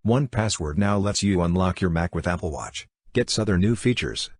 1Password now lets you unlock your Mac with Apple Watch. Gets other new features.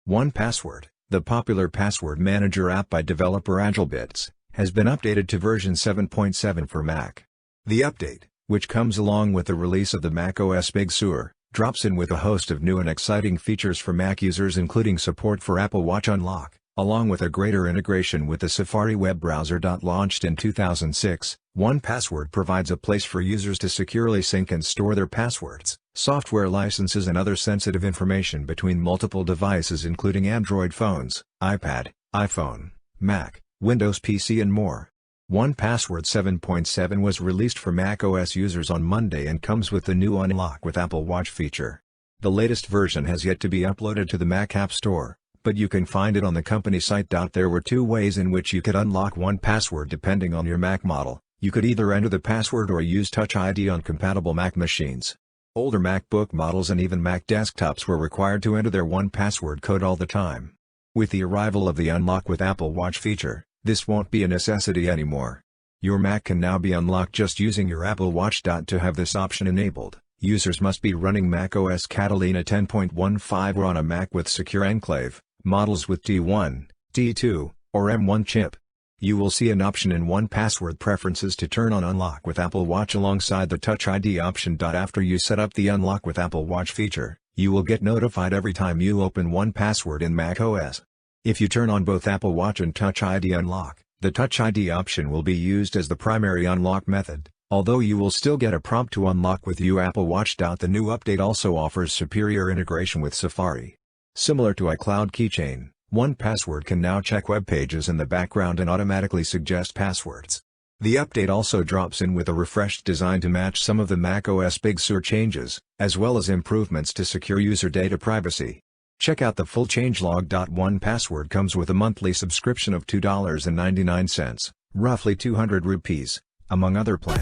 1Password, the popular password manager app by developer AgileBits, has been updated to version 7.7 for Mac. The update, which comes along with the release of the macOS Big Sur, drops in with a host of new and exciting features for Mac users, including support for Apple Watch Unlock, along with a greater integration with the Safari web browser. Launched in 2006, 1Password provides a place for users to securely sync and store their passwords, software licenses and other sensitive information between multiple devices including Android phones, iPad, iPhone, Mac, Windows PC and more. 1Password 7.7 was released for macOS users on Monday and comes with the new Unlock with Apple Watch feature. The latest version has yet to be uploaded to the Mac App Store, but you can find it on the company site. There were two ways in which you could unlock 1Password depending on your Mac model. You could either enter the password or use Touch ID on compatible Mac machines. Older MacBook models and even Mac desktops were required to enter their 1Password code all the time. With the arrival of the Unlock with Apple Watch feature, this won't be a necessity anymore. Your Mac can now be unlocked just using your Apple Watch. To have this option enabled, users must be running macOS Catalina 10.15 or on a Mac with Secure Enclave, models with T1, T2, or M1 chip. You will see an option in 1Password preferences to turn on Unlock with Apple Watch alongside the Touch ID option. After you set up the Unlock with Apple Watch feature, you will get notified every time you open 1Password in macOS. If you turn on both Apple Watch and Touch ID Unlock, the Touch ID option will be used as the primary unlock method, although you will still get a prompt to unlock with your Apple Watch. The new update also offers superior integration with Safari. Similar to iCloud Keychain, 1Password can now check web pages in the background and automatically suggest passwords. The update also drops in with a refreshed design to match some of the macOS Big Sur changes, as well as improvements to secure user data privacy. Check out the full changelog. 1Password comes with a monthly subscription of $2.99, roughly 200 rupees, among other plans.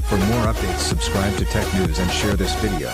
For more updates, subscribe to Tech News and share this video.